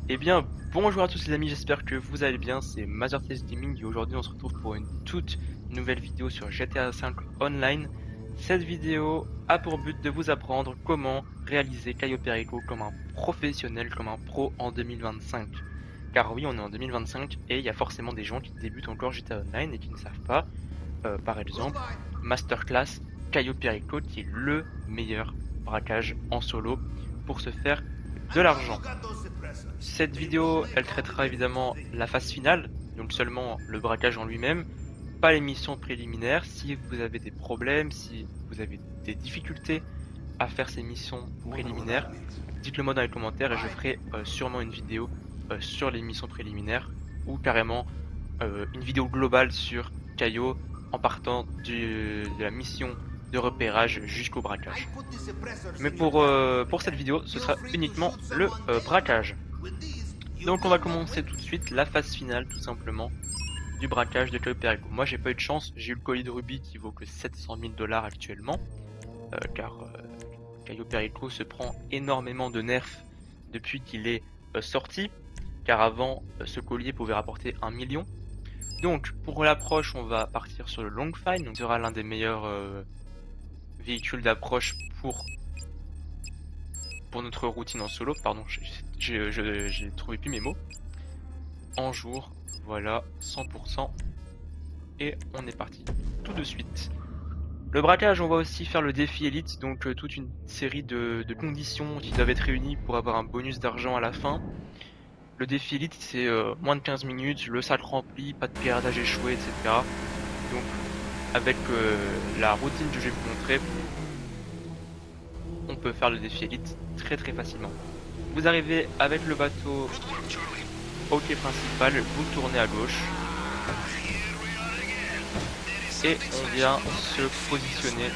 Eh bien, bonjour à tous les amis, j'espère que vous allez bien, c'est MazerTest Gaming et aujourd'hui on se retrouve pour une toute nouvelle vidéo sur GTA V Online. Cette vidéo a pour but de vous apprendre comment réaliser Caio Perico comme un professionnel, comme un pro en 2025. Car oui, on est en 2025 et il y a forcément des gens qui débutent encore GTA Online et qui ne savent pas, par exemple, Masterclass Caio Perico qui est le meilleur braquage en solo pour se faire de l'argent. Cette vidéo, elle traitera évidemment la phase finale, donc seulement le braquage en lui-même, pas les missions préliminaires. Si vous avez des problèmes, si vous avez des difficultés à faire ces missions préliminaires, dites-le moi dans les commentaires et je ferai sûrement une vidéo sur les missions préliminaires ou carrément une vidéo globale sur Caio en partant de la mission de repérage jusqu'au braquage. Mais pour cette vidéo, ce sera uniquement le braquage. Donc on va commencer tout de suite la phase finale tout simplement du braquage de Caio Perico. Moi j'ai pas eu de chance, j'ai eu le colis de rubis qui vaut que 700 000 dollars actuellement, car Caio Perico se prend énormément de nerfs depuis qu'il est sorti, car avant ce collier pouvait rapporter 1 million. Donc pour l'approche on va partir sur le Long Fine, donc ce sera l'un des meilleurs véhicules d'approche pour notre routine en solo, pardon, j'ai trouvé plus mes mots. En jour, voilà, 100%. Et on est parti tout de suite. Le braquage, on va aussi faire le défi élite, donc toute une série de conditions qui doivent être réunies pour avoir un bonus d'argent à la fin. Le défi élite, c'est moins de 15 minutes, le sac rempli, pas de piratage échoué, etc. Donc avec la routine que je vais vous montrer, on peut faire le défi élite très très facilement. Vous arrivez avec le bateau au quai principal, vous tournez à gauche et on vient se positionner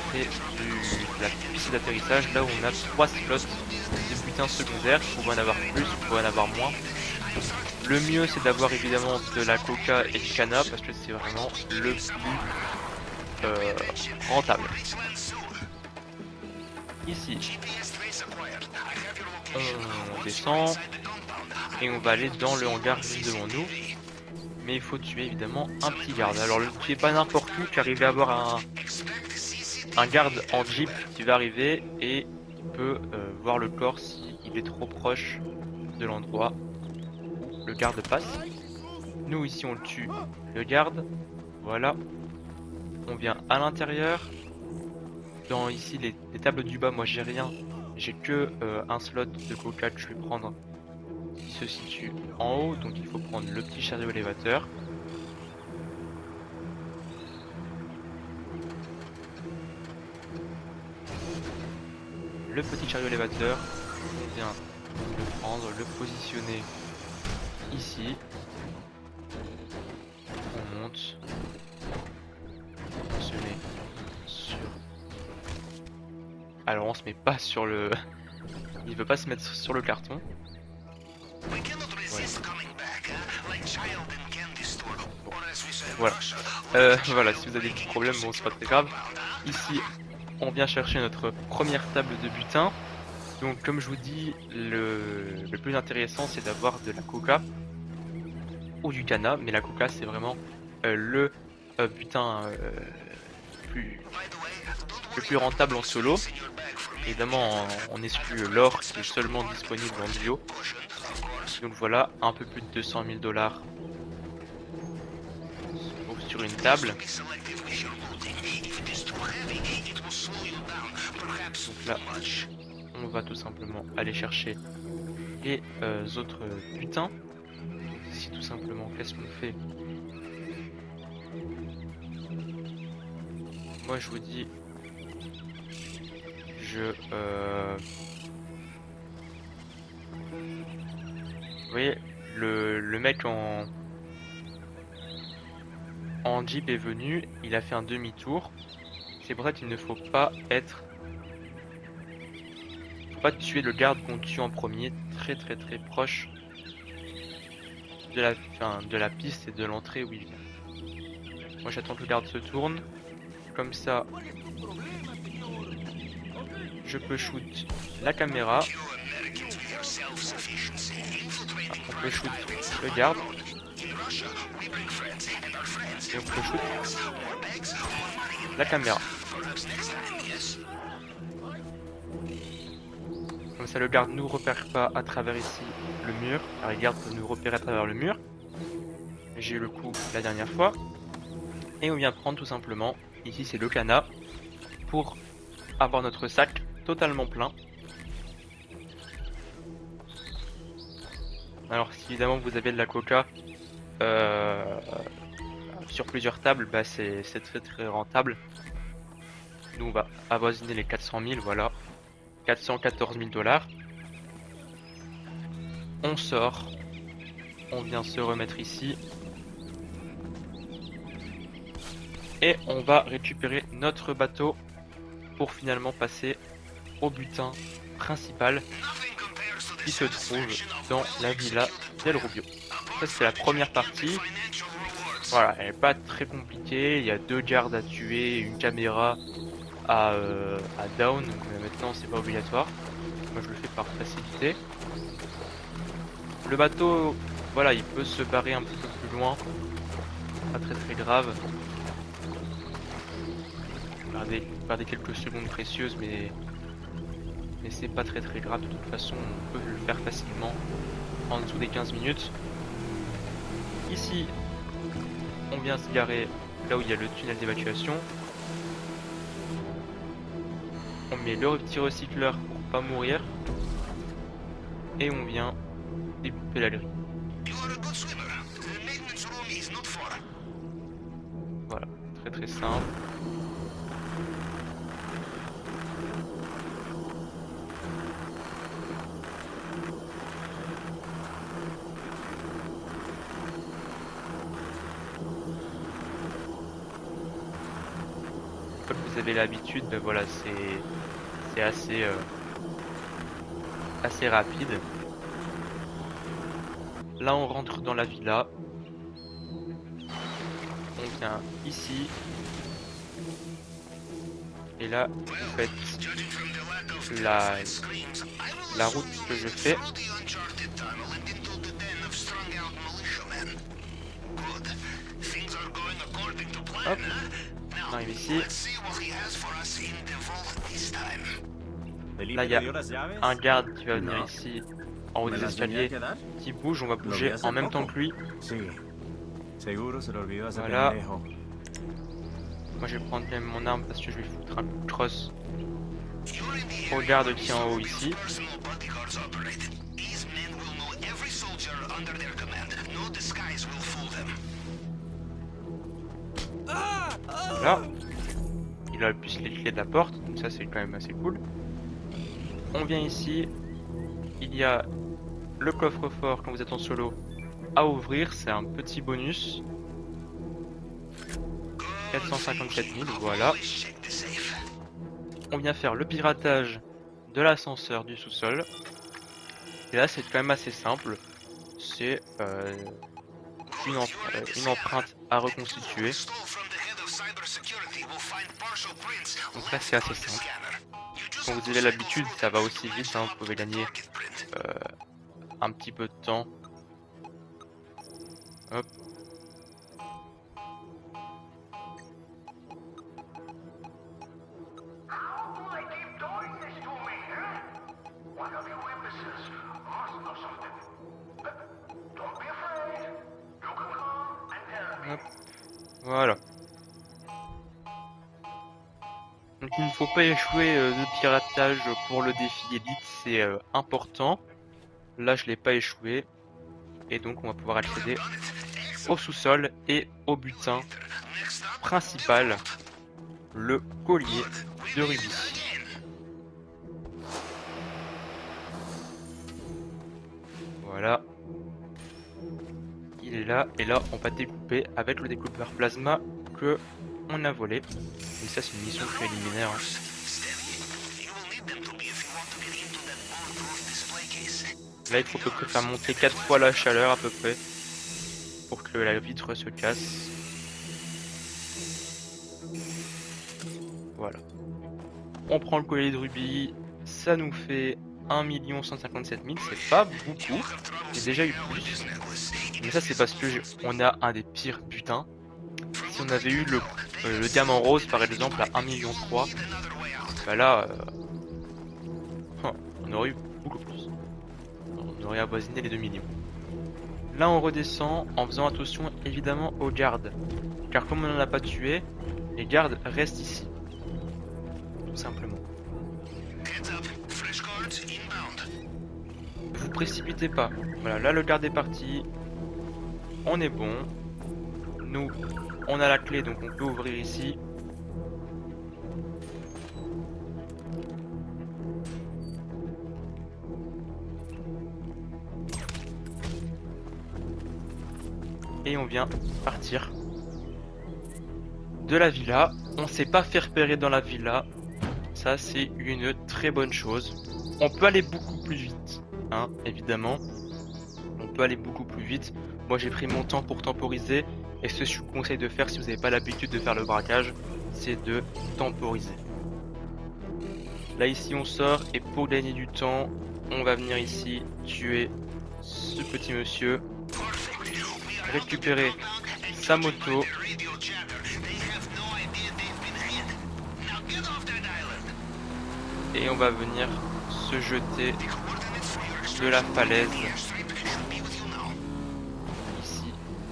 près de la piste d'atterrissage, là où on a 3 slots de butin secondaire. Vous pouvez en avoir plus, vous pouvez en avoir moins. Le mieux c'est d'avoir évidemment de la coca et du cana parce que c'est vraiment le plus rentable. Ici, on descend et on va aller dans le hangar juste devant nous. Mais il faut tuer évidemment un petit garde. Alors ne tuez pas n'importe où car il va y avoir un garde en jeep qui va arriver et il peut voir le corps s'il est trop proche de l'endroit où le garde passe. Nous ici on tue le garde, voilà. On vient à l'intérieur. Dans ici les tables du bas, moi j'ai rien. J'ai que un slot de coca que je vais prendre qui se situe en haut, donc il faut prendre le petit chariot élévateur. Le petit chariot élévateur, on vient le prendre, le positionner ici. On monte, on se met sur... Alors on se met pas sur le... Il veut pas se mettre sur le carton. Voilà. Voilà, si vous avez des petits problèmes, bon c'est pas très grave. Ici, on vient chercher notre première table de butin. Donc comme je vous dis, le plus intéressant c'est d'avoir de la coca ou du cana, mais la coca c'est vraiment le butin le plus rentable en solo. Évidemment on exclut l'or qui est seulement disponible en duo. Donc voilà, un peu plus de 200 000 dollars sur une table. Donc là, on va tout simplement aller chercher les autres butins. Ici tout simplement, qu'est-ce qu'on fait? Moi je vous dis, vous voyez, le mec en jeep est venu, il a fait un demi-tour. C'est pour ça qu'il ne faut pas tuer le garde qu'on tue en premier, très très très proche de la piste et de l'entrée où il vient. Moi j'attends que le garde se tourne, comme ça je peux shoot la caméra On peut shoot le garde. Et on peut shoot la caméra. Comme ça le garde nous repère pas à travers ici le mur. Alors le garde peut nous repérer à travers le mur. J'ai eu le coup la dernière fois. Et on vient prendre tout simplement, ici c'est le canard, pour avoir notre sac totalement plein. Alors si évidemment vous avez de la coca sur plusieurs tables, bah c'est très rentable. Nous on va avoisiner les 400 000, voilà. 414 000 $. On sort. On vient se remettre ici. Et on va récupérer notre bateau pour finalement passer au butin principal qui se trouve dans la villa del Rubio. Ça c'est la première partie. Voilà, elle n'est pas très compliquée. Il y a 2 gardes à tuer, une caméra à down, mais maintenant c'est pas obligatoire. Moi je le fais par facilité. Le bateau, voilà, il peut se barrer un petit peu plus loin. Pas très grave. Perdez quelques secondes précieuses, mais c'est pas très grave. De toute façon, on peut le faire facilement en dessous des 15 minutes. Ici, on vient se garer là où il y a le tunnel d'évacuation. On met le petit recycleur pour pas mourir. Et on vient découper la grille. Voilà, très simple. Comme vous avez l'habitude, ben voilà, c'est assez rapide. Là on rentre dans la villa. On vient ici. Et là vous faites la route que je fais. Hop, on arrive ici. Là il y a un garde qui va venir ici en haut des escaliers qui bouge, on va bouger en même temps que lui. Voilà. Moi je vais prendre quand même mon arme parce que je vais foutre un coup de crosse au garde qui est en haut ici. Voilà. Il a plus les clés de la porte, donc ça c'est quand même assez cool. On vient ici. Il y a le coffre-fort quand vous êtes en solo à ouvrir, c'est un petit bonus. 457 000, voilà. On vient faire le piratage de l'ascenseur du sous-sol. Et là c'est quand même assez simple. C'est une empreinte à reconstituer. Donc là c'est assez simple. Quand vous avez l'habitude, ça va aussi vite, hein, vous pouvez gagner un petit peu de temps. Hop. Hop. Voilà. Donc il ne faut pas échouer de piratage pour le défi élite, c'est important. Là je l'ai pas échoué. Et donc on va pouvoir accéder au sous-sol et au butin principal, le collier de rubis. Voilà. Il est là, et là on va découper avec le découpeur plasma que on a volé. Et ça c'est une mission préliminaire. Hein. Là il faut à peu près faire monter 4 fois la chaleur à peu près pour que la vitre se casse. Voilà. On prend le collier de rubis, ça nous fait 1 157 000, c'est pas beaucoup. J'ai déjà eu plus. Mais ça c'est parce que on a un des pires butins. Si on avait eu le diamant rose par exemple à 1,3 million, bah là, on aurait eu beaucoup plus. On aurait avoisiné les 2 millions. Là on redescend en faisant attention évidemment aux gardes. Car comme on n'en a pas tué, les gardes restent ici. Tout simplement. Ne vous précipitez pas. Voilà, là le garde est parti. On est bon. Nous, on a la clé donc on peut ouvrir ici. Et on vient partir de la villa. On s'est pas fait repérer dans la villa. Ça c'est une très bonne chose. On peut aller beaucoup plus vite, hein, évidemment. On peut aller beaucoup plus vite. Moi j'ai pris mon temps pour temporiser. Et ce que je vous conseille de faire si vous n'avez pas l'habitude de faire le braquage, c'est de temporiser. Là ici on sort et pour gagner du temps, on va venir ici tuer ce petit monsieur. Récupérer sa moto. Et on va venir se jeter de la falaise. Ici.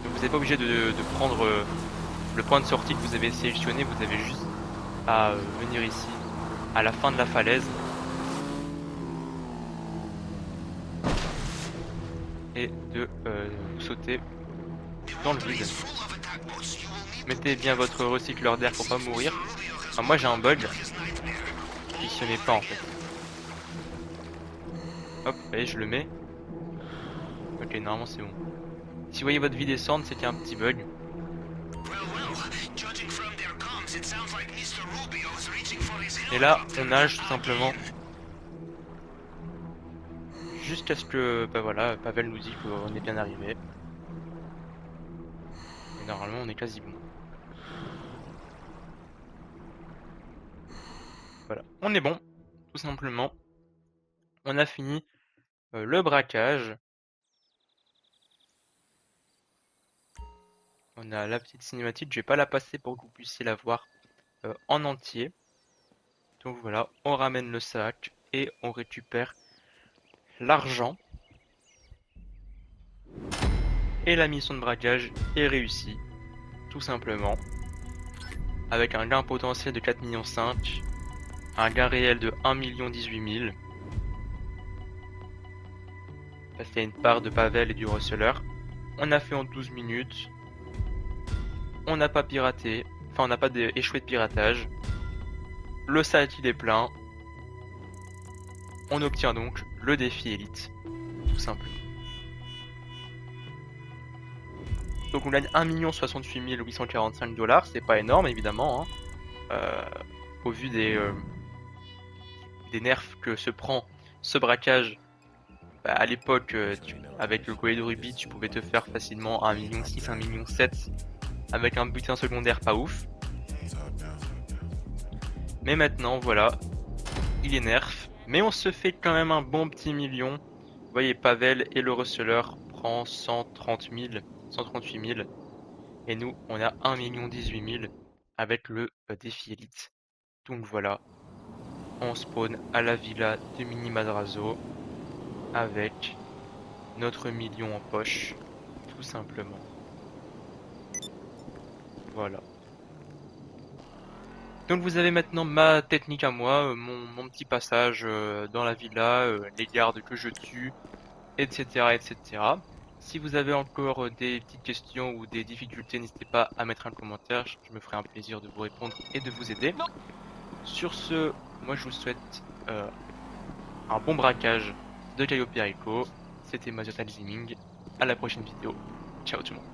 Donc vous n'êtes pas obligé de prendre le point de sortie que vous avez sélectionné. Vous avez juste à venir ici à la fin de la falaise. Et de sauter dans le vide. Mettez bien votre recycleur d'air pour pas mourir. Enfin, moi j'ai un bug. Il se met pas en fait. Hop, allez, je le mets. Ok, normalement c'est bon. Si vous voyez votre vie descendre, c'est qu'il y a un petit bug. Et là, on nage tout simplement. Jusqu'à ce que, bah voilà, Pavel nous dit qu'on est bien arrivé. Et normalement, on est quasi bon. Voilà, on est bon, tout simplement. On a fini le braquage. On a la petite cinématique, je vais pas la passer pour que vous puissiez la voir en entier. Donc voilà, on ramène le sac et on récupère l'argent. Et la mission de braquage est réussie, tout simplement. Avec un gain potentiel de 4,5 millions, un gain réel de 1,018 million. Ça c'est une part de Pavel et du receleur. On a fait en 12 minutes. On n'a pas piraté, enfin on n'a pas échoué de piratage. Le sac il est plein. On obtient donc le défi élite, tout simplement. Donc on gagne 1 068 845 $, c'est pas énorme évidemment, hein. Au vu des nerfs que se prend ce braquage. Bah, à l'époque, avec le collier de rubis, tu pouvais te faire facilement 1,6 million, 1,7 million avec un butin secondaire pas ouf. Mais maintenant, voilà, il est nerf. Mais on se fait quand même un bon petit million. Vous voyez, Pavel et le receleur prend 138 000. Et nous, on a 1,018 000 avec le défi élite. Donc voilà, on spawn à la villa de Mini Madrazo avec notre million en poche, tout simplement. Voilà. Donc vous avez maintenant ma technique à moi, mon petit passage dans la villa, les gardes que je tue, etc. etc. Si vous avez encore des petites questions ou des difficultés, n'hésitez pas à mettre un commentaire, je me ferai un plaisir de vous répondre et de vous aider. Sur ce, moi je vous souhaite un bon braquage de Caio Perico. C'était Maziotal Gaming. À la prochaine vidéo. Ciao tout le monde.